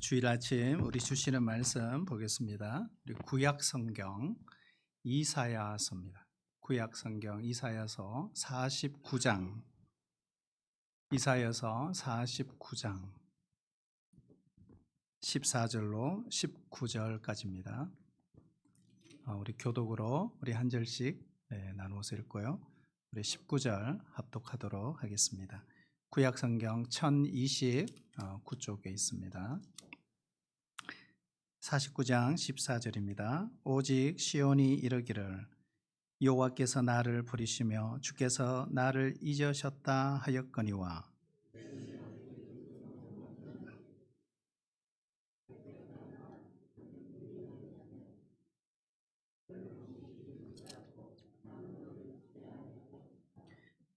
주일 아침 우리 주시는 말씀 보겠습니다. 우리 구약 성경 이사야서입니다. 구약 성경 이사야서 49장. 이사야서 49장 14절로 19절까지입니다. 우리 교독으로 우리 한 절씩 나누어서 읽고요. 우리 19절 합독하도록 하겠습니다. 구약 성경 1029쪽에 있습니다. 49장 14절입니다. 오직 시온이 이르기를 여호와께서 나를 버리시며 주께서 나를 잊으셨다 하였거니와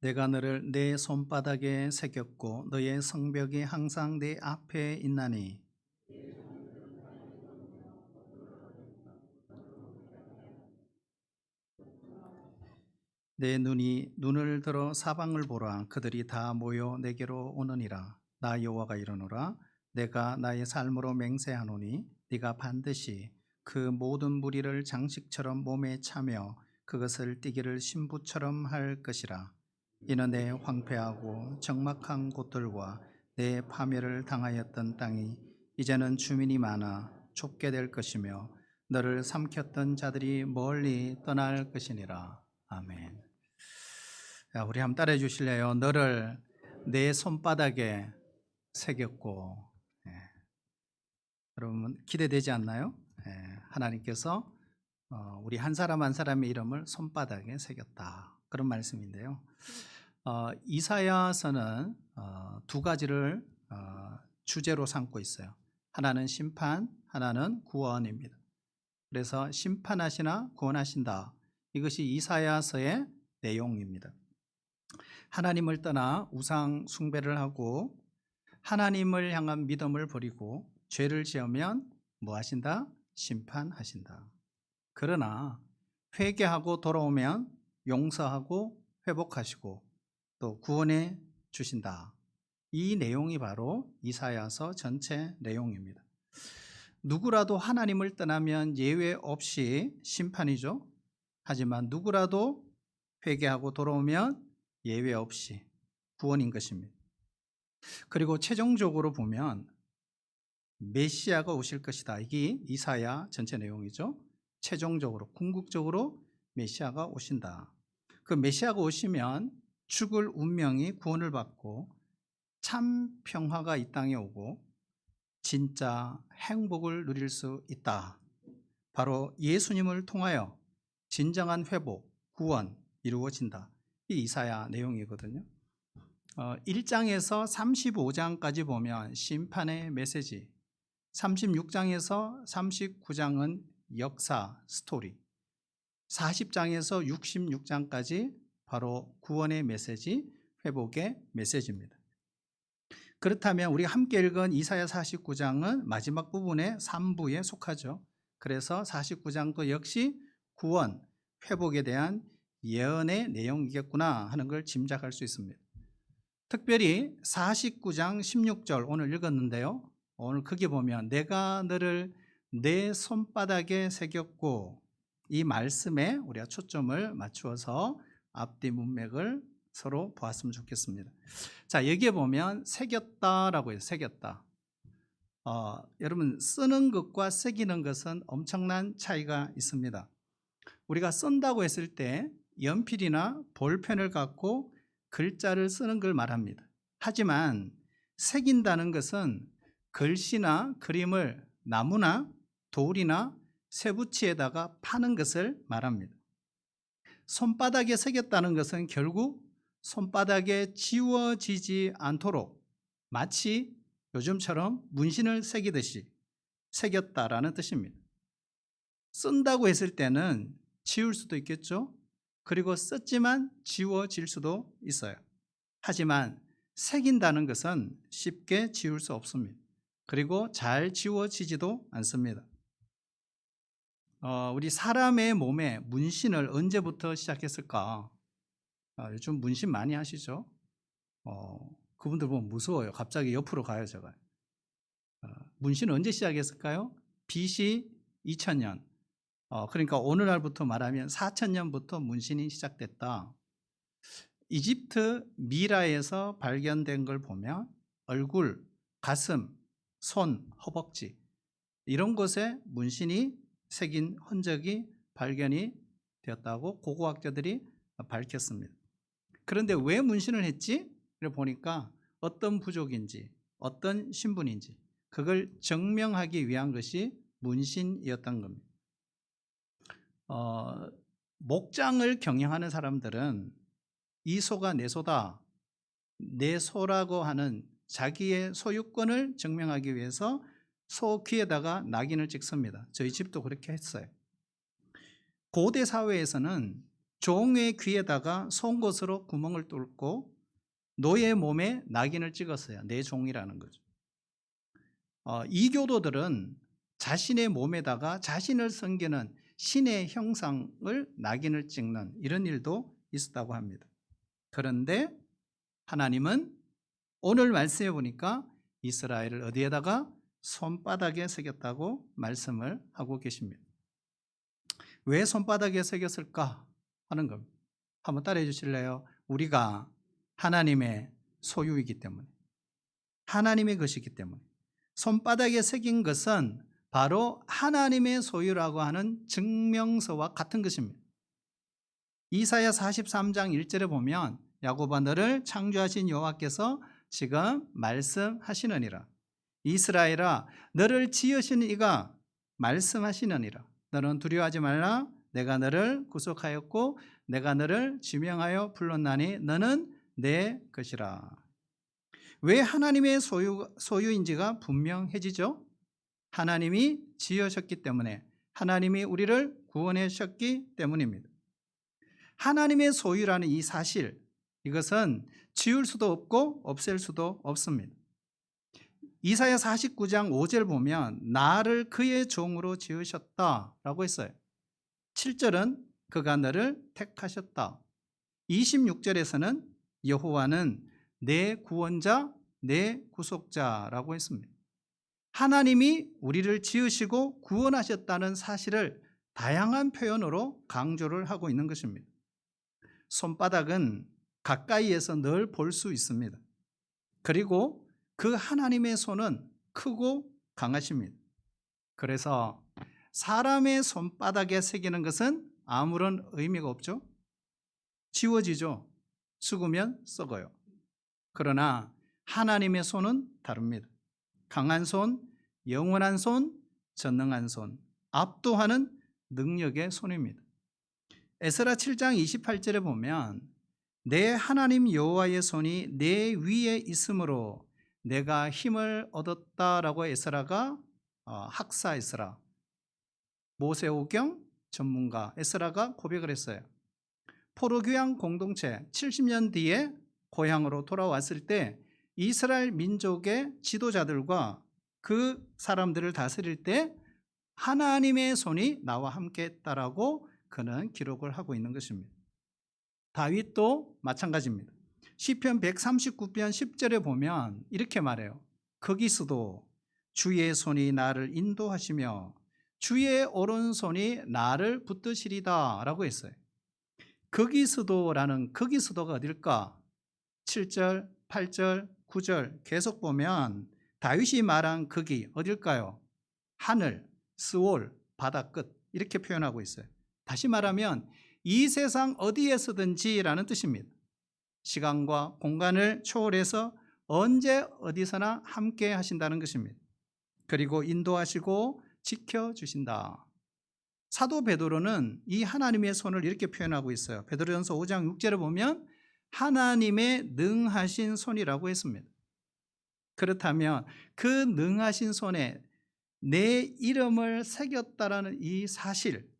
내가 너를 내 손바닥에 새겼고 너의 성벽이 항상 내 앞에 있나니 내 눈이 눈을 들어 사방을 보라. 그들이 다 모여 내게로 오느니라. 나 여호와가 이르노라. 내가 나의 삶으로 맹세하노니 네가 반드시 그 모든 무리를 장식처럼 몸에 차며 그것을 띠기를 신부처럼 할 것이라. 이는 내 황폐하고 적막한 곳들과 내 파멸을 당하였던 땅이 이제는 주민이 많아 좁게 될 것이며 너를 삼켰던 자들이 멀리 떠날 것이니라. 아멘. 우리 한번 따라해 주실래요? 너를 내 손바닥에 새겼고. 여러분 기대되지 않나요? 하나님께서 우리 한 사람 한 사람의 이름을 손바닥에 새겼다, 그런 말씀인데요. 이사야서는 두 가지를 주제로 삼고 있어요. 하나는 심판, 하나는 구원입니다. 그래서 심판하시나 구원하신다, 이것이 이사야서의 내용입니다. 하나님을 떠나 우상 숭배를 하고 하나님을 향한 믿음을 버리고 죄를 지으면 뭐 하신다? 심판하신다. 그러나 회개하고 돌아오면 용서하고 회복하시고 또 구원해 주신다. 이 내용이 바로 이사야서 전체 내용입니다. 누구라도 하나님을 떠나면 예외 없이 심판이죠. 하지만 누구라도 회개하고 돌아오면 예외 없이 구원인 것입니다. 그리고 최종적으로 보면 메시아가 오실 것이다. 이게 이사야 전체 내용이죠. 최종적으로 궁극적으로 메시아가 오신다. 그 메시아가 오시면 죽을 운명이 구원을 받고 참 평화가 이 땅에 오고 진짜 행복을 누릴 수 있다. 바로 예수님을 통하여 진정한 회복, 구원 이루어진다. 이 이사야 내용이거든요. 1장에서 35장까지 보면 심판의 메시지, 36장에서 39장은 역사, 스토리, 40장에서 66장까지 바로 구원의 메시지, 회복의 메시지입니다. 그렇다면 우리가 함께 읽은 이사야 49장은 마지막 부분의 3부에 속하죠. 그래서 49장도 역시 구원, 회복에 대한 예언의 내용이겠구나 하는 걸 짐작할 수 있습니다. 특별히 49장 16절 오늘 읽었는데요. 오늘 거기 보면 내가 너를 내 손바닥에 새겼고, 이 말씀에 우리가 초점을 맞추어서 앞뒤 문맥을 서로 보았으면 좋겠습니다. 자, 여기에 보면 새겼다라고 해요. 새겼다. 여러분 쓰는 것과 새기는 것은 엄청난 차이가 있습니다. 우리가 쓴다고 했을 때 연필이나 볼펜을 갖고 글자를 쓰는 걸 말합니다. 하지만 새긴다는 것은 글씨나 그림을 나무나 돌이나 쇠붙이에다가 파는 것을 말합니다. 손바닥에 새겼다는 것은 결국 손바닥에 지워지지 않도록 마치 요즘처럼 문신을 새기듯이 새겼다라는 뜻입니다. 쓴다고 했을 때는 지울 수도 있겠죠. 그리고 썼지만 지워질 수도 있어요. 하지만 새긴다는 것은 쉽게 지울 수 없습니다. 그리고 잘 지워지지도 않습니다. 우리 사람의 몸에 문신을 언제부터 시작했을까? 요즘 문신 많이 하시죠? 그분들 보면 무서워요. 갑자기 옆으로 가요, 제가. 문신은 언제 시작했을까요? BC 2000년. 그러니까 오늘날부터 말하면 4000년부터 문신이 시작됐다. 이집트 미라에서 발견된 걸 보면 얼굴, 가슴, 손, 허벅지 이런 곳에 문신이 새긴 흔적이 발견이 되었다고 고고학자들이 밝혔습니다. 그런데 왜 문신을 했지? 를 보니까 어떤 부족인지 어떤 신분인지 그걸 증명하기 위한 것이 문신이었던 겁니다. 목장을 경영하는 사람들은 이 소가 내 소다, 내 소라고 하는 자기의 소유권을 증명하기 위해서 소 귀에다가 낙인을 찍습니다. 저희 집도 그렇게 했어요. 고대 사회에서는 종의 귀에다가 송곳으로 구멍을 뚫고 노예 몸에 낙인을 찍었어요. 내 종이라는 거죠. 이교도들은 자신의 몸에다가 자신을 섬기는 신의 형상을 낙인을 찍는 이런 일도 있었다고 합니다. 그런데 하나님은 오늘 말씀해 보니까 이스라엘을 어디에다가 손바닥에 새겼다고 말씀을 하고 계십니다. 왜 손바닥에 새겼을까 하는 겁니다. 한번 따라해 주실래요? 우리가 하나님의 소유이기 때문에, 하나님의 것이기 때문에 손바닥에 새긴 것은 바로 하나님의 소유라고 하는 증명서와 같은 것입니다. 이사야 43장 1절에 보면 야곱아 너를 창조하신 여호와께서 지금 말씀하시느니라. 이스라엘아 너를 지으신 이가 말씀하시느니라. 너는 두려워하지 말라. 내가 너를 구속하였고 내가 너를 지명하여 불렀나니 너는 내 것이라. 왜 하나님의 소유인지가 분명해지죠. 하나님이 지으셨기 때문에, 하나님이 우리를 구원해 주셨기 때문입니다. 하나님의 소유라는 이 사실, 이것은 지울 수도 없고 없앨 수도 없습니다. 이사야 49장 5절 보면 나를 그의 종으로 지으셨다라고 했어요. 7절은 그가 너를 택하셨다. 26절에서는 여호와는 내 구원자, 내 구속자라고 했습니다. 하나님이 우리를 지으시고 구원하셨다는 사실을 다양한 표현으로 강조를 하고 있는 것입니다. 손바닥은 가까이에서 늘 볼 수 있습니다. 그리고 그 하나님의 손은 크고 강하십니다. 그래서 사람의 손바닥에 새기는 것은 아무런 의미가 없죠. 지워지죠. 죽으면 썩어요. 그러나 하나님의 손은 다릅니다. 강한 손, 영원한 손, 전능한 손, 압도하는 능력의 손입니다. 에스라 7장 28절에 보면 내 하나님 여호와의 손이 내 위에 있으므로 내가 힘을 얻었다라고 에스라가 학사 에스라, 모세오경 전문가 에스라가 고백을 했어요. 포로교양 공동체 70년 뒤에 고향으로 돌아왔을 때 이스라엘 민족의 지도자들과 그 사람들을 다스릴 때 하나님의 손이 나와 함께 했다라고 그는 기록을 하고 있는 것입니다. 다윗도 마찬가지입니다. 시편 139편 10절에 보면 이렇게 말해요. 거기서도 주의 손이 나를 인도하시며 주의 오른손이 나를 붙드시리다 라고 했어요. 거기서도라는 거기서도가 어딜까? 7절, 8절, 9절 계속 보면 다윗이 말한 거기 어딜까요? 하늘, 스올, 바다 끝 이렇게 표현하고 있어요. 다시 말하면 이 세상 어디에서든지라는 뜻입니다. 시간과 공간을 초월해서 언제 어디서나 함께 하신다는 것입니다. 그리고 인도하시고 지켜주신다. 사도 베드로는 이 하나님의 손을 이렇게 표현하고 있어요. 베드로전서 5장 6절에 보면 하나님의 능하신 손이라고 했습니다. 그렇다면 그 능하신 손에 내 이름을 새겼다라는 이 사실,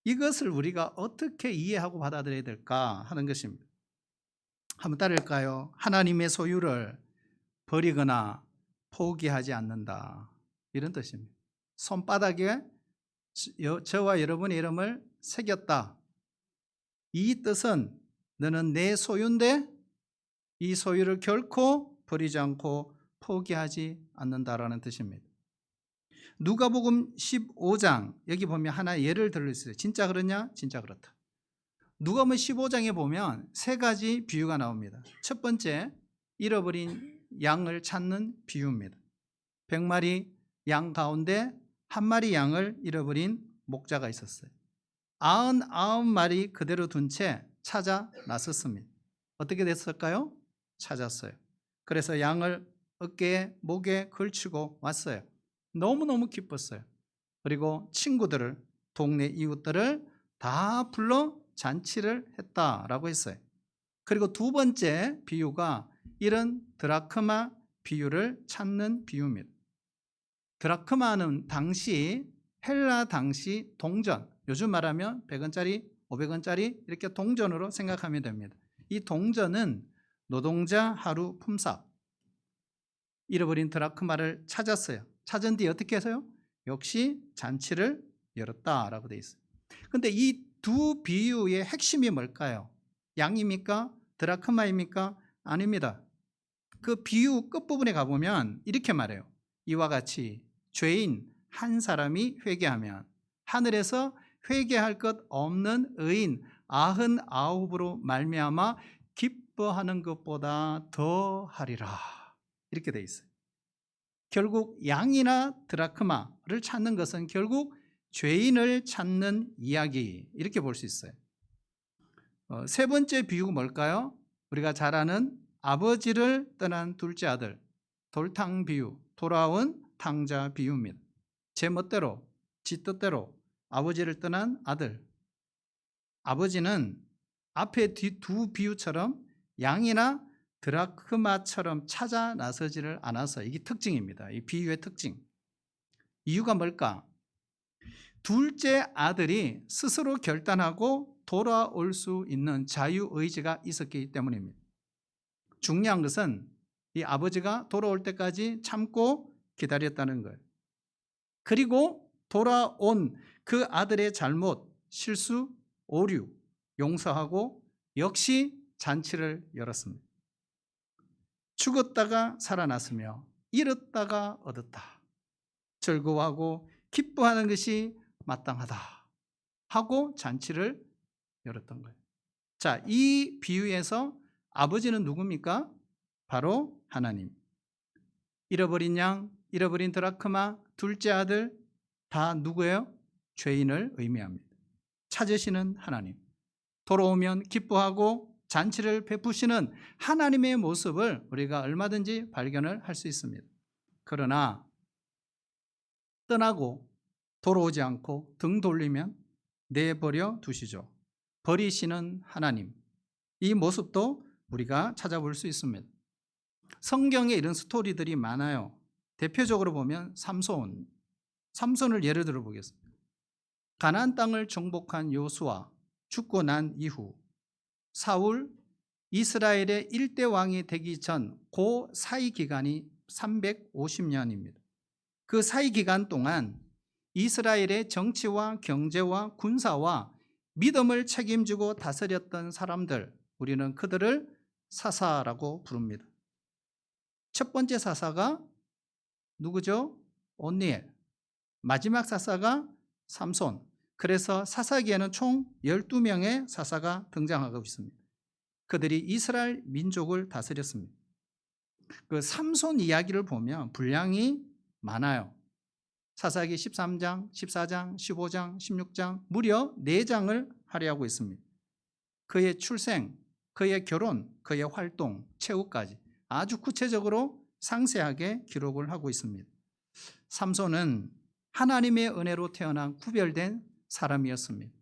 이것을 우리가 어떻게 이해하고 받아들여야 될까 하는 것입니다. 한번 따를까요? 하나님의 소유를 버리거나 포기하지 않는다. 이런 뜻입니다. 손바닥에 저와 여러분의 이름을 새겼다. 이 뜻은 너는 내 소유인데 이 소유를 결코 버리지 않고 포기하지 않는다라는 뜻입니다. 누가복음 15장 여기 보면 하나 예를 들었어요. 진짜 그러냐? 진짜 그렇다. 누가복음 15장에 보면 세 가지 비유가 나옵니다. 첫 번째, 잃어버린 양을 찾는 비유입니다. 100마리 양 가운데 한 마리 양을 잃어버린 목자가 있었어요. 99마리 그대로 둔 채 찾아 나섰습니다. 어떻게 됐을까요? 찾았어요. 그래서 양을 어깨에 목에 걸치고 왔어요. 너무너무 기뻤어요. 그리고 친구들을, 동네 이웃들을 다 불러 잔치를 했다라고 했어요. 그리고 두 번째 비유가 이런 드라크마 비유를 찾는 비유입니다. 드라크마는 당시 헬라 당시 동전, 요즘 말하면 100원짜리, 500원짜리 이렇게 동전으로 생각하면 됩니다. 이 동전은 노동자 하루 품삯. 잃어버린 드라크마를 찾았어요. 찾은 뒤 어떻게 해서요? 역시 잔치를 열었다라고 되어 있어요. 그런데 이 두 비유의 핵심이 뭘까요? 양입니까? 드라크마입니까? 아닙니다. 그 비유 끝부분에 가보면 이렇게 말해요. 이와 같이 죄인 한 사람이 회개하면 하늘에서 회개할 것 없는 의인 99으로 말미암아 기뻐하는 것보다 더 하리라. 이렇게 되어 있어요. 결국 양이나 드라크마를 찾는 것은 결국 죄인을 찾는 이야기, 이렇게 볼 수 있어요. 세 번째 비유가 뭘까요? 우리가 잘 아는 아버지를 떠난 둘째 아들, 돌탕 비유, 돌아온 탕자 비유입니다. 제 멋대로, 지 뜻대로 아버지를 떠난 아들. 아버지는 앞에 두 비유처럼 양이나 드라크마처럼 찾아 나서지를 않아서, 이게 특징입니다. 이 비유의 특징. 이유가 뭘까? 둘째 아들이 스스로 결단하고 돌아올 수 있는 자유의지가 있었기 때문입니다. 중요한 것은 이 아버지가 돌아올 때까지 참고 기다렸다는 거예요. 그리고 돌아온 그 아들의 잘못, 실수, 오류, 용서하고 역시 잔치를 열었습니다. 죽었다가 살아났으며 잃었다가 얻었다. 즐거워하고 기뻐하는 것이 마땅하다 하고 잔치를 열었던 거예요. 자, 이 비유에서 아버지는 누굽니까? 바로 하나님. 잃어버린 양, 잃어버린 드라크마, 둘째 아들 다 누구예요? 죄인을 의미합니다. 찾으시는 하나님. 돌아오면 기뻐하고 잔치를 베푸시는 하나님의 모습을 우리가 얼마든지 발견을 할 수 있습니다. 그러나 떠나고 돌아오지 않고 등 돌리면 내버려 두시죠. 버리시는 하나님. 이 모습도 우리가 찾아볼 수 있습니다. 성경에 이런 스토리들이 많아요. 대표적으로 보면 삼손을 예를 들어 보겠습니다. 가나안 땅을 정복한 요수아, 죽고 난 이후 사울, 이스라엘의 1대 왕이 되기 전 그 사이 기간이 350년입니다. 그 사이 기간 동안 이스라엘의 정치와 경제와 군사와 믿음을 책임지고 다스렸던 사람들, 우리는 그들을 사사라고 부릅니다. 첫 번째 사사가 누구죠? 온니엘. 마지막 사사가 삼손. 그래서 사사기에는 총 12명의 사사가 등장하고 있습니다. 그들이 이스라엘 민족을 다스렸습니다. 그 삼손 이야기를 보면 분량이 많아요. 사사기 13장, 14장, 15장, 16장 무려 4장을 할애하고 있습니다. 그의 출생, 그의 결혼, 그의 활동, 최후까지 아주 구체적으로 상세하게 기록을 하고 있습니다. 삼손은 하나님의 은혜로 태어난 구별된 사람이었습니다.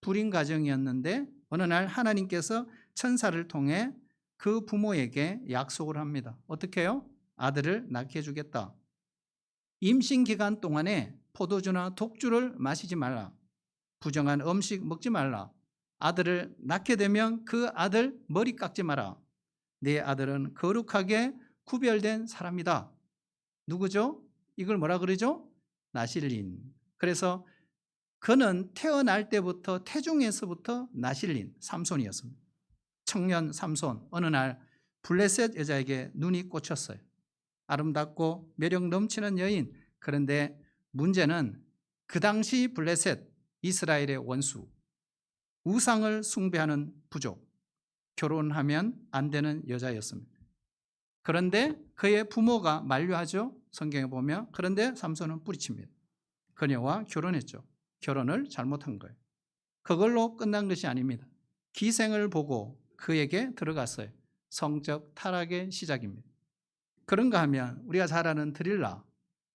불임 가정이었는데 어느 날 하나님께서 천사를 통해 그 부모에게 약속을 합니다. 어떻게 해요? 아들을 낳게 해주겠다. 임신 기간 동안에 포도주나 독주를 마시지 말라. 부정한 음식 먹지 말라. 아들을 낳게 되면 그 아들 머리 깎지 마라. 네 아들은 거룩하게 구별된 사람이다. 누구죠? 이걸 뭐라 그러죠? 나실린. 그래서 그는 태어날 때부터 태중에서부터 나실린 삼손이었습니다. 청년 삼손. 어느 날 블레셋 여자에게 눈이 꽂혔어요. 아름답고 매력 넘치는 여인. 그런데 문제는 그 당시 블레셋, 이스라엘의 원수, 우상을 숭배하는 부족, 결혼하면 안 되는 여자였습니다. 그런데 그의 부모가 만류하죠. 성경에 보면. 그런데 삼손은 뿌리칩니다. 그녀와 결혼했죠. 결혼을 잘못한 거예요. 그걸로 끝난 것이 아닙니다. 기생을 보고 그에게 들어갔어요. 성적 타락의 시작입니다. 그런가 하면 우리가 잘 아는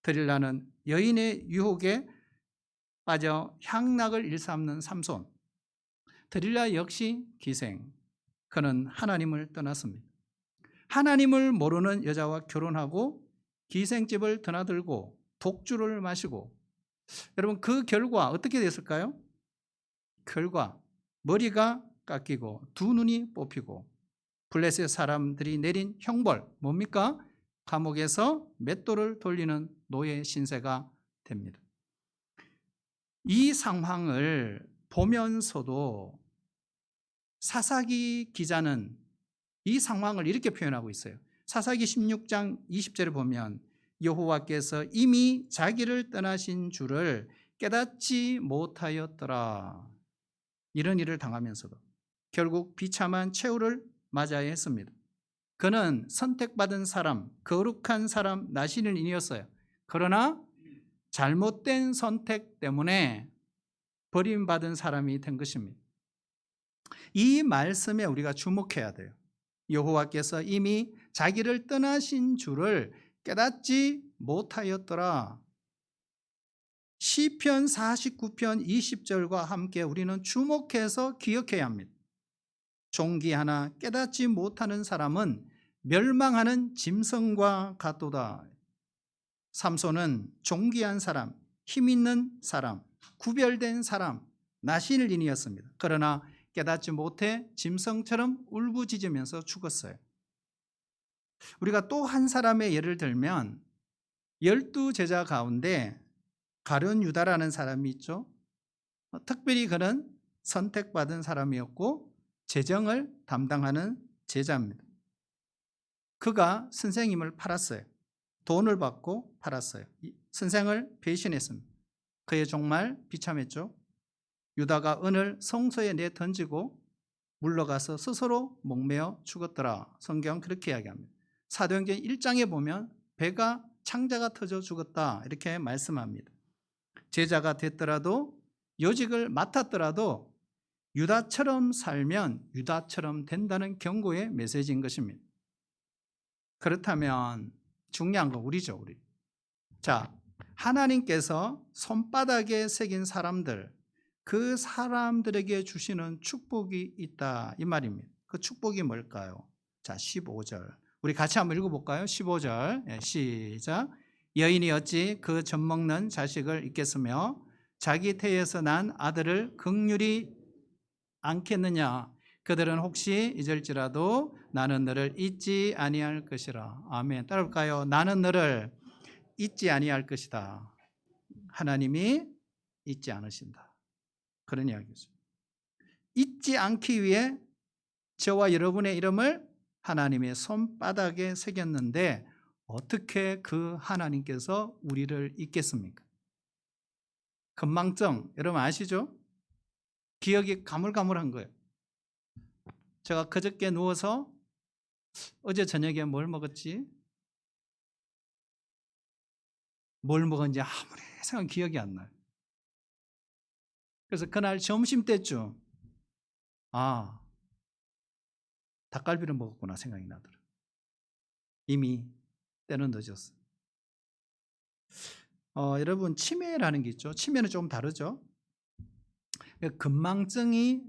드릴라는 여인의 유혹에 빠져 향락을 일삼는 삼손. 드릴라 역시 기생. 그는 하나님을 떠났습니다. 하나님을 모르는 여자와 결혼하고 기생집을 드나들고 독주를 마시고, 여러분 그 결과 어떻게 됐을까요? 결과 머리가 깎이고 두 눈이 뽑히고 블레셋 사람들이 내린 형벌 뭡니까? 감옥에서 맷돌을 돌리는 노예 신세가 됩니다. 이 상황을 보면서도 사사기 기자는 이 상황을 이렇게 표현하고 있어요. 사사기 16장 20절을 보면 여호와께서 이미 자기를 떠나신 줄을 깨닫지 못하였더라. 이런 일을 당하면서도 결국 비참한 최후를 맞아야 했습니다. 그는 선택받은 사람, 거룩한 사람 나시린이었어요. 그러나 잘못된 선택 때문에 버림받은 사람이 된 것입니다. 이 말씀에 우리가 주목해야 돼요. 여호와께서 이미 자기를 떠나신 줄을 깨닫지 못하였더라. 시편 49편 20절과 함께 우리는 주목해서 기억해야 합니다. 종기 하나 깨닫지 못하는 사람은 멸망하는 짐승과 같도다. 삼손은 종기한 사람, 힘 있는 사람, 구별된 사람, 나실인이었습니다. 그러나 깨닫지 못해 짐승처럼 울부짖으면서 죽었어요. 우리가 또 한 사람의 예를 들면 12제자 가운데 가룟 유다라는 사람이 있죠. 특별히 그는 선택받은 사람이었고 재정을 담당하는 제자입니다. 그가 선생님을 팔았어요. 돈을 받고 팔았어요. 선생을 배신했습니다. 그의 종말 비참했죠. 유다가 은을 성소에 내 던지고 물러가서 스스로 목매어 죽었더라. 성경 그렇게 이야기합니다. 사도행전 1장에 보면 배가 창자가 터져 죽었다 이렇게 말씀합니다. 제자가 됐더라도 요직을 맡았더라도 유다처럼 살면 유다처럼 된다는 경고의 메시지인 것입니다. 그렇다면 중요한 건 우리죠, 우리. 자, 하나님께서 손바닥에 새긴 사람들, 그 사람들에게 주시는 축복이 있다 이 말입니다. 그 축복이 뭘까요? 자, 15절. 우리 같이 한번 읽어볼까요? 15절 시작. 여인이 어찌 그 젖먹는 자식을 잊겠으며 자기 태에서 난 아들을 긍휼히 않겠느냐. 그들은 혹시 잊을지라도 나는 너를 잊지 아니할 것이라. 아멘. 따라볼까요? 나는 너를 잊지 아니할 것이다. 하나님이 잊지 않으신다. 그런 이야기죠. 잊지 않기 위해 저와 여러분의 이름을 하나님의 손바닥에 새겼는데 어떻게 그 하나님께서 우리를 잊겠습니까? 건망증 여러분 아시죠? 기억이 가물가물한 거예요. 제가 그저께 누워서 어제 저녁에 뭘 먹었지? 뭘 먹었는지 아무리 생각 기억이 안 나요. 그래서 그날 점심때쯤 닭갈비를 먹었구나 생각이 나더라고요. 이미 때는 늦었어요. 여러분 치매라는 게 있죠. 치매는 좀 다르죠. 건망증이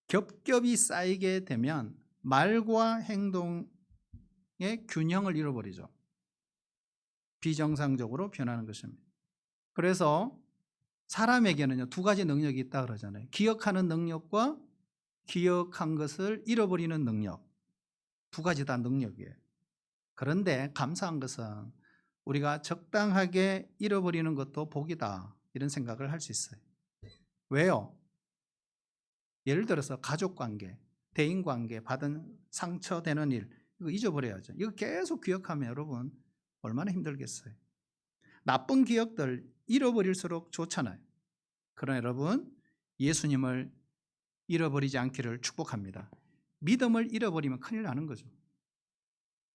겹겹이 쌓이게 되면 말과 행동의 균형을 잃어버리죠. 비정상적으로 변하는 것입니다. 그래서 사람에게는요, 두 가지 능력이 있다 그러잖아요. 기억하는 능력과 기억한 것을 잃어버리는 능력. 두 가지 다 능력이에요. 그런데 감사한 것은 우리가 적당하게 잃어버리는 것도 복이다. 이런 생각을 할 수 있어요. 왜요? 예를 들어서 가족관계, 대인관계, 받은 상처되는 일, 이거 잊어버려야죠. 이거 계속 기억하면 여러분 얼마나 힘들겠어요. 나쁜 기억들 잃어버릴수록 좋잖아요. 그러나 여러분, 예수님을 잃어버리지 않기를 축복합니다. 믿음을 잃어버리면 큰일 나는 거죠.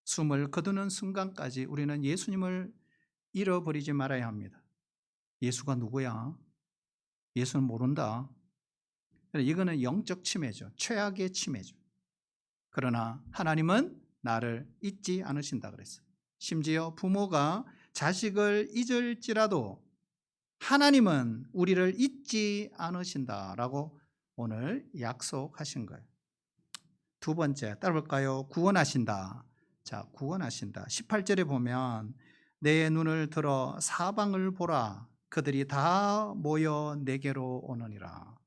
숨을 거두는 순간까지 우리는 예수님을 잃어버리지 말아야 합니다. 예수가 누구야? 예수는 모른다. 이거는 영적 침해죠. 최악의 침해죠. 그러나 하나님은 나를 잊지 않으신다 그랬어요. 심지어 부모가 자식을 잊을지라도 하나님은 우리를 잊지 않으신다라고 오늘 약속하신 거예요. 두 번째, 따라볼까요? 구원하신다. 자, 구원하신다. 18절에 보면 내 눈을 들어 사방을 보라. 그들이 다 모여 내게로 오느니라.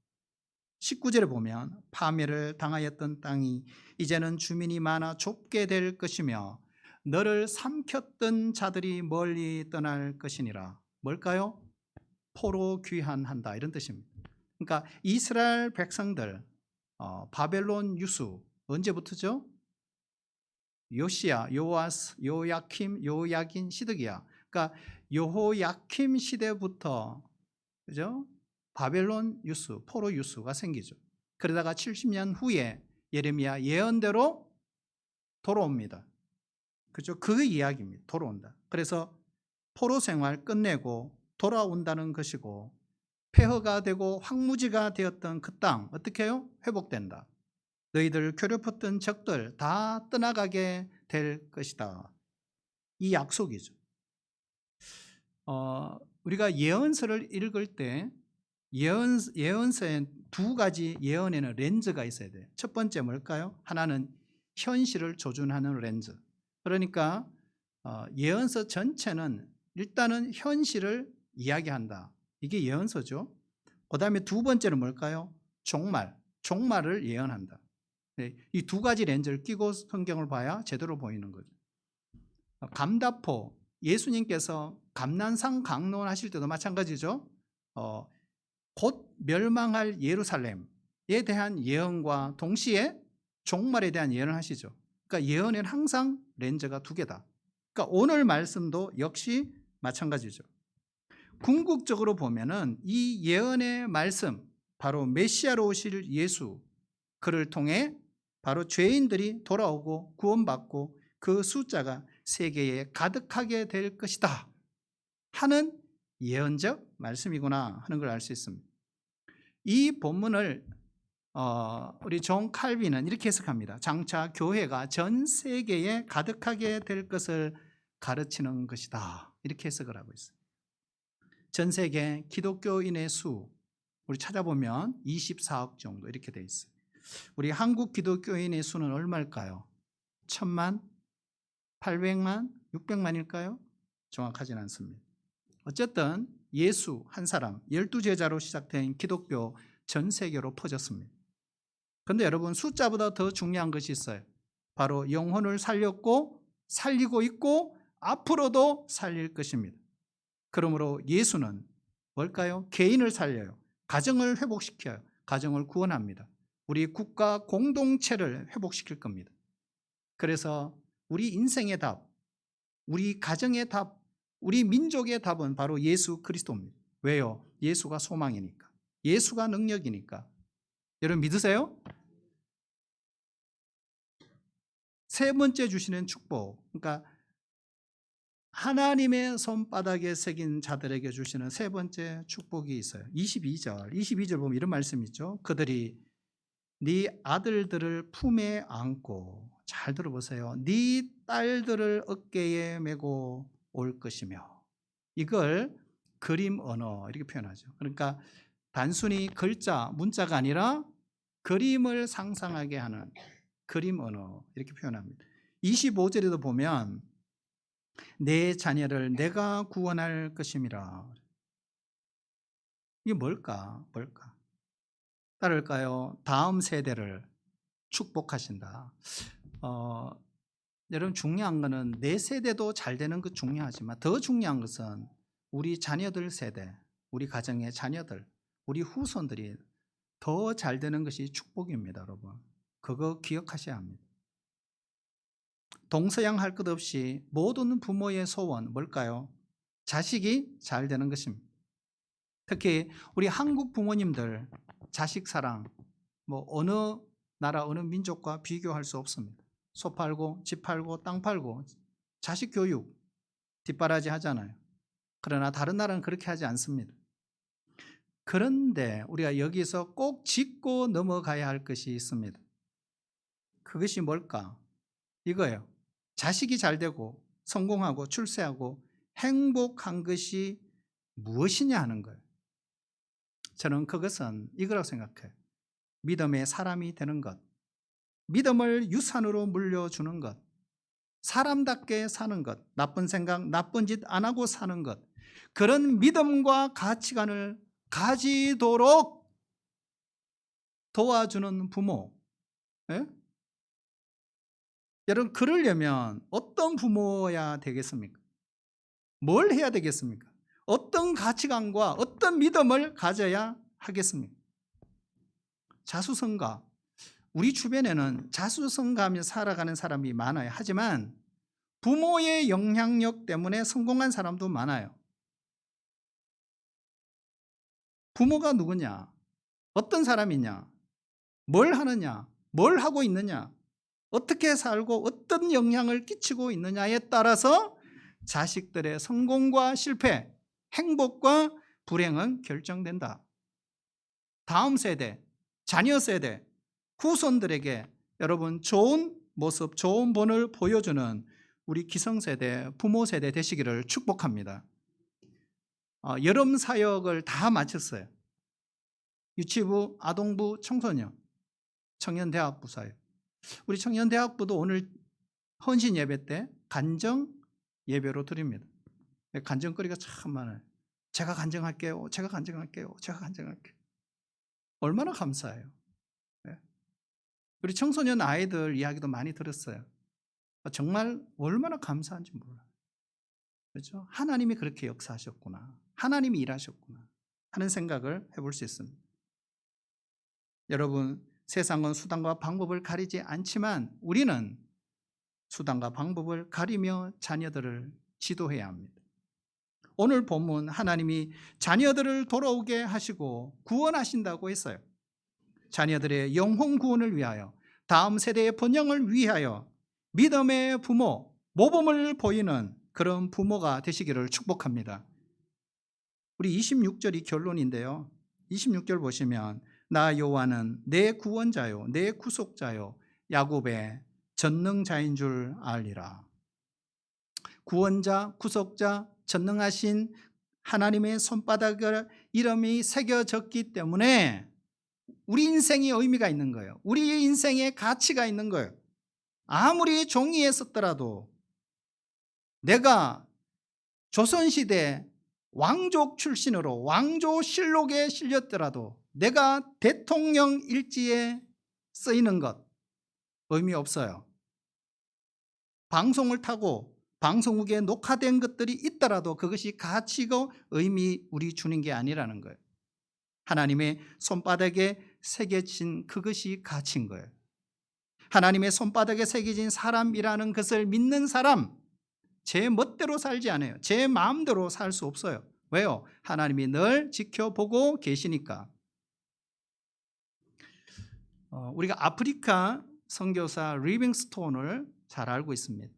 19절에 보면 파멸을 당하였던 땅이 이제는 주민이 많아 좁게 될 것이며 너를 삼켰던 자들이 멀리 떠날 것이니라. 뭘까요? 포로 귀환한다, 이런 뜻입니다. 그러니까 이스라엘 백성들 바벨론 유수 언제부터죠? 요시야, 요아스, 요야킴, 요야긴, 시드기야. 그러니까 여호야킴 시대부터, 그죠? 바벨론 유수, 포로 유수가 생기죠. 그러다가 70년 후에 예레미야 예언대로 돌아옵니다. 그죠? 그 이야기입니다. 돌아온다. 그래서 포로 생활 끝내고 돌아온다는 것이고, 폐허가 되고 황무지가 되었던 그 땅 어떻게 해요? 회복된다. 너희들 괴롭혔던 적들 다 떠나가게 될 것이다. 이 약속이죠. 우리가 예언서를 읽을 때 예언서에 두 가지 예언에는 렌즈가 있어야 돼요. 첫 번째 뭘까요? 하나는 현실을 조준하는 렌즈. 그러니까 예언서 전체는 일단은 현실을 이야기한다. 이게 예언서죠. 그 다음에 두 번째는 뭘까요? 종말을 예언한다. 이 두 가지 렌즈를 끼고 성경을 봐야 제대로 보이는 거죠. 감다포, 예수님께서 감난산 강론하실 때도 마찬가지죠. 곧 멸망할 예루살렘에 대한 예언과 동시에 종말에 대한 예언을 하시죠. 그러니까 예언에는 항상 렌즈가 두 개다. 그러니까 오늘 말씀도 역시 마찬가지죠. 궁극적으로 보면은 이 예언의 말씀, 바로 메시아로 오실 예수, 그를 통해 바로 죄인들이 돌아오고 구원받고 그 숫자가 세계에 가득하게 될 것이다 하는 예언적 말씀이구나 하는 걸 알 수 있습니다. 이 본문을 우리 존 칼빈은 이렇게 해석합니다. 장차 교회가 전 세계에 가득하게 될 것을 가르치는 것이다, 이렇게 해석을 하고 있어요. 전 세계 기독교인의 수 우리 찾아보면 24억 정도 이렇게 돼 있어요. 우리 한국 기독교인의 수는 얼마일까요? 1000만? 800만? 600만일까요? 정확하진 않습니다. 어쨌든 예수 한 사람, 12제자로 시작된 기독교 전 세계로 퍼졌습니다. 그런데 여러분, 숫자보다 더 중요한 것이 있어요. 바로 영혼을 살렸고 살리고 있고 앞으로도 살릴 것입니다. 그러므로 예수는 뭘까요? 개인을 살려요. 가정을 회복시켜요. 가정을 구원합니다. 우리 국가 공동체를 회복시킬 겁니다. 그래서 우리 인생의 답, 우리 가정의 답, 우리 민족의 답은 바로 예수 그리스도입니다. 왜요? 예수가 소망이니까. 예수가 능력이니까. 여러분 믿으세요? 세 번째 주시는 축복, 그러니까 하나님의 손바닥에 새긴 자들에게 주시는 세 번째 축복이 있어요. 22절 보면 이런 말씀이 있죠. 그들이 네 아들들을 품에 안고, 잘 들어보세요, 네 딸들을 어깨에 메고 올 것이며, 이걸 그림 언어 이렇게 표현하죠. 그러니까 단순히 글자, 문자가 아니라 그림을 상상하게 하는 그림 언어 이렇게 표현합니다. 25절에도 보면 내 자녀를 내가 구원할 것임이라. 이게 뭘까? 따를까요? 다음 세대를 축복하신다. 여러분, 중요한 것은 내 세대도 잘 되는 것 중요하지만 더 중요한 것은 우리 자녀들 세대, 우리 가정의 자녀들, 우리 후손들이 더 잘 되는 것이 축복입니다, 여러분. 그거 기억하셔야 합니다. 동서양 할 것 없이 모든 부모의 소원 뭘까요? 자식이 잘 되는 것입니다. 특히 우리 한국 부모님들 자식 사랑 뭐 어느 나라 어느 민족과 비교할 수 없습니다. 소 팔고 집 팔고 땅 팔고 자식 교육 뒷바라지 하잖아요. 그러나 다른 나라는 그렇게 하지 않습니다. 그런데 우리가 여기서 꼭 짚고 넘어가야 할 것이 있습니다. 그것이 뭘까? 이거예요. 자식이 잘 되고 성공하고 출세하고 행복한 것이 무엇이냐 하는 거예요. 저는 그것은 이거라고 생각해요. 믿음의 사람이 되는 것, 믿음을 유산으로 물려주는 것, 사람답게 사는 것, 나쁜 생각, 나쁜 짓 안 하고 사는 것, 그런 믿음과 가치관을 가지도록 도와주는 부모. 예? 여러분, 그러려면 어떤 부모야 되겠습니까? 뭘 해야 되겠습니까? 어떤 가치관과 어떤 믿음을 가져야 하겠습니까? 자수성가. 우리 주변에는 자수성가하며 살아가는 사람이 많아요. 하지만 부모의 영향력 때문에 성공한 사람도 많아요. 부모가 누구냐? 어떤 사람이냐? 뭘 하느냐? 뭘 하고 있느냐? 어떻게 살고 어떤 영향을 끼치고 있느냐에 따라서 자식들의 성공과 실패, 행복과 불행은 결정된다. 다음 세대, 자녀 세대, 후손들에게 여러분 좋은 모습, 좋은 본을 보여주는 우리 기성세대, 부모 세대 되시기를 축복합니다. 여름 사역을 다 마쳤어요. 유치부, 아동부, 청소년, 청년대학부 사역. 우리 청년대학부도 오늘 헌신 예배 때 간정 예배로 드립니다. 간정거리가 참 많아요. 제가 간정할게요. 제가 간정할게요. 제가 간정할게요. 얼마나 감사해요. 우리 청소년 아이들 이야기도 많이 들었어요. 정말 얼마나 감사한지 몰라요. 그렇죠? 하나님이 그렇게 역사하셨구나. 하나님이 일하셨구나 하는 생각을 해볼 수 있습니다. 여러분, 세상은 수단과 방법을 가리지 않지만 우리는 수단과 방법을 가리며 자녀들을 지도해야 합니다. 오늘 본문 하나님이 자녀들을 돌아오게 하시고 구원하신다고 했어요. 자녀들의 영혼 구원을 위하여, 다음 세대의 번영을 위하여 믿음의 부모, 모범을 보이는 그런 부모가 되시기를 축복합니다. 우리 26절이 결론인데요. 26절 보시면 나 여호와는 내 구원자요 내 구속자요 야곱의 전능자인 줄 알리라. 구원자, 구속자, 전능하신 하나님의 손바닥에 이름이 새겨졌기 때문에 우리 인생에 의미가 있는 거예요. 우리 인생에 가치가 있는 거예요. 아무리 종이에 썼더라도 내가 조선시대 왕족 출신으로 왕조실록에 실렸더라도 내가 대통령 일지에 쓰이는 것 의미 없어요. 방송을 타고 방송국에 녹화된 것들이 있더라도 그것이 가치고 의미 우리 주는 게 아니라는 거예요. 하나님의 손바닥에 새겨진 그것이 가치인 거예요. 하나님의 손바닥에 새겨진 사람이라는 것을 믿는 사람, 제 멋대로 살지 않아요. 제 마음대로 살 수 없어요. 왜요? 하나님이 늘 지켜보고 계시니까. 우리가 아프리카 선교사 리빙스톤을 잘 알고 있습니다.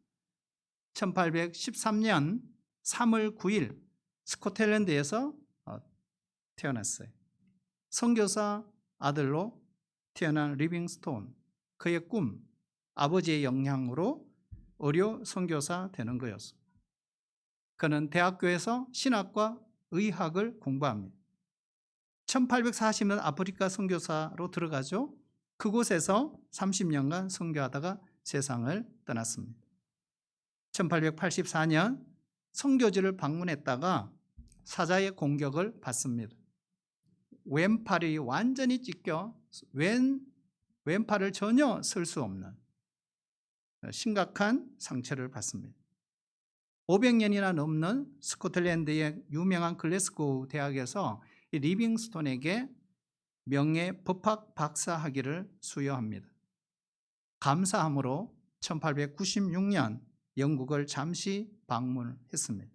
1813년 3월 9일 스코틀랜드에서 태어났어요. 선교사 아들로 태어난 리빙스톤, 그의 꿈, 아버지의 영향으로 의료 선교사 되는 거였습니다. 그는 대학교에서 신학과 의학을 공부합니다. 1840년 아프리카 선교사로 들어가죠. 그곳에서 30년간 선교하다가 세상을 떠났습니다. 1884년 선교지를 방문했다가 사자의 공격을 받습니다. 왼팔이 완전히 찢겨 왼팔을 전혀 쓸 수 없는 심각한 상처를 받습니다. 500년이나 넘는 스코틀랜드의 유명한 글래스고우 대학에서 이 리빙스톤에게 명예 법학 박사 학위를 수여합니다. 감사함으로 1896년 영국을 잠시 방문했습니다.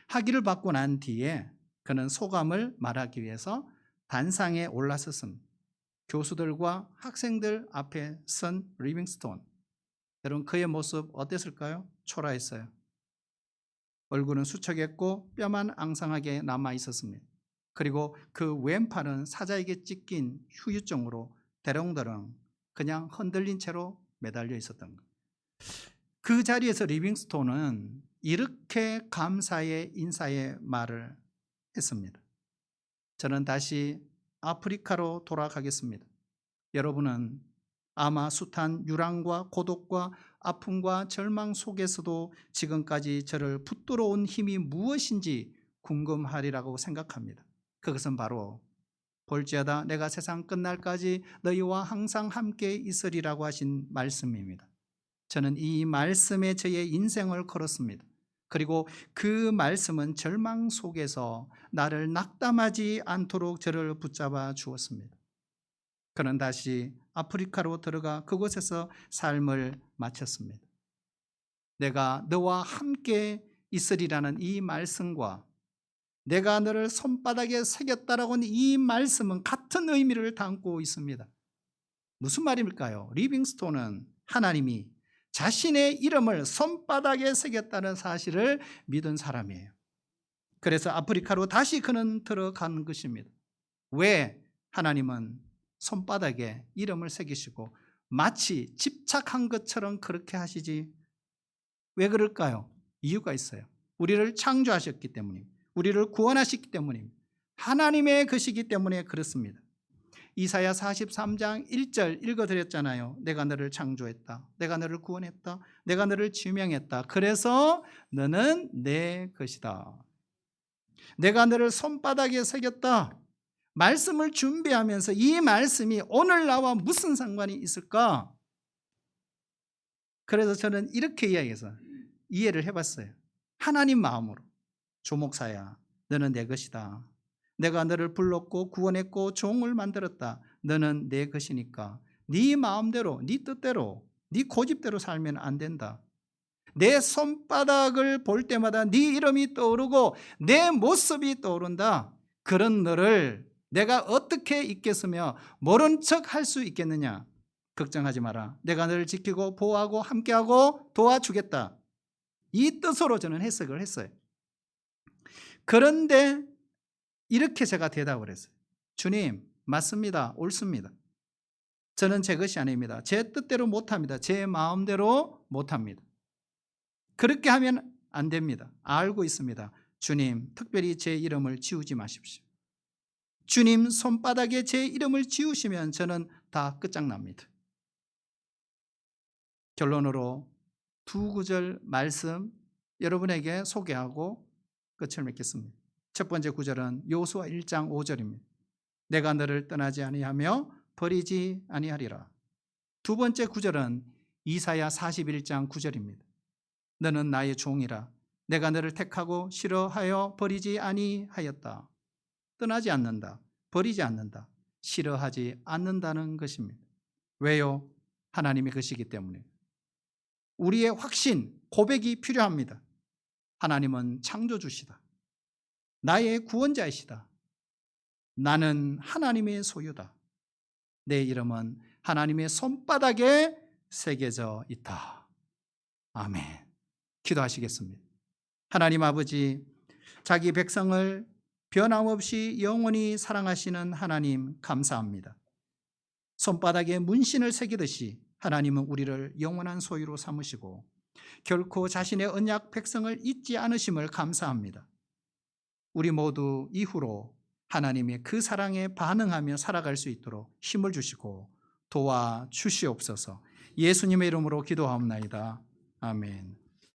학위를 받고 난 뒤에 그는 소감을 말하기 위해서 단상에 올라섰습니다. 교수들과 학생들 앞에 선 리빙스톤. 여러분, 그의 모습 어땠을까요? 초라했어요. 얼굴은 수척했고 뼈만 앙상하게 남아 있었습니다. 그리고 그 왼팔은 사자에게 찢긴 후유증으로 대롱대롱 그냥 흔들린 채로 매달려 있었던 거예요. 그 자리에서 리빙스톤은 이렇게 감사의 인사의 말을 했습니다. 저는 다시 아프리카로 돌아가겠습니다. 여러분은 아마 숱한 유랑과 고독과 아픔과 절망 속에서도 지금까지 저를 붙들어 온 힘이 무엇인지 궁금하리라고 생각합니다. 그것은 바로 볼지어다 내가 세상 끝날까지 너희와 항상 함께 있으리라고 하신 말씀입니다. 저는 이 말씀에 저의 인생을 걸었습니다. 그리고 그 말씀은 절망 속에서 나를 낙담하지 않도록 저를 붙잡아 주었습니다. 그는 다시 아프리카로 들어가 그곳에서 삶을 마쳤습니다. 내가 너와 함께 있으리라는 이 말씀과 내가 너를 손바닥에 새겼다라고 하는 이 말씀은 같은 의미를 담고 있습니다. 무슨 말일까요? 리빙스톤은 하나님이 자신의 이름을 손바닥에 새겼다는 사실을 믿은 사람이에요. 그래서 아프리카로 다시 그는 들어간 것입니다. 왜? 하나님은 손바닥에 이름을 새기시고 마치 집착한 것처럼 그렇게 하시지. 왜 그럴까요? 이유가 있어요. 우리를 창조하셨기 때문입니다. 우리를 구원하셨기 때문입니다. 하나님의 것이기 때문에 그렇습니다. 이사야 43장 1절 읽어드렸잖아요. 내가 너를 창조했다. 내가 너를 구원했다. 내가 너를 지명했다. 그래서 너는 내 것이다. 내가 너를 손바닥에 새겼다. 말씀을 준비하면서 이 말씀이 오늘 나와 무슨 상관이 있을까? 그래서 저는 이렇게 이해를 해봤어요. 하나님 마음으로. 조목사야, 너는 내 것이다. 내가 너를 불렀고 구원했고 종을 만들었다. 너는 내 것이니까 네 마음대로, 네 뜻대로, 네 고집대로 살면 안 된다. 내 손바닥을 볼 때마다 네 이름이 떠오르고 내 모습이 떠오른다. 그런 너를 내가 어떻게 있겠으며 모른 척 할 수 있겠느냐. 걱정하지 마라. 내가 너를 지키고 보호하고 함께하고 도와주겠다. 이 뜻으로 저는 해석을 했어요. 그런데 이렇게 제가 대답을 했어요. 주님, 맞습니다. 옳습니다. 저는 제 것이 아닙니다. 제 뜻대로 못합니다. 제 마음대로 못합니다. 그렇게 하면 안 됩니다. 알고 있습니다. 주님, 특별히 제 이름을 지우지 마십시오. 주님 손바닥에 제 이름을 지우시면 저는 다 끝장납니다. 결론으로 두 구절 말씀 여러분에게 소개하고 끝을 맺겠습니다. 첫 번째 구절은 여호수아 1장 5절입니다. 내가 너를 떠나지 아니하며 버리지 아니하리라. 두 번째 구절은 이사야 41장 9절입니다. 너는 나의 종이라. 내가 너를 택하고 싫어하여 버리지 아니하였다. 떠나지 않는다. 버리지 않는다. 싫어하지 않는다는 것입니다. 왜요? 하나님의 것이기 때문에. 우리의 확신, 고백이 필요합니다. 하나님은 창조주시다. 나의 구원자이시다. 나는 하나님의 소유다. 내 이름은 하나님의 손바닥에 새겨져 있다. 아멘. 기도하시겠습니다. 하나님 아버지, 자기 백성을 변함없이 영원히 사랑하시는 하나님 감사합니다. 손바닥에 문신을 새기듯이 하나님은 우리를 영원한 소유로 삼으시고 결코 자신의 언약 백성을 잊지 않으심을 감사합니다. 우리 모두 이후로 하나님의 그 사랑에 반응하며 살아갈 수 있도록 힘을 주시고 도와주시옵소서. 예수님의 이름으로 기도하옵나이다. 아멘.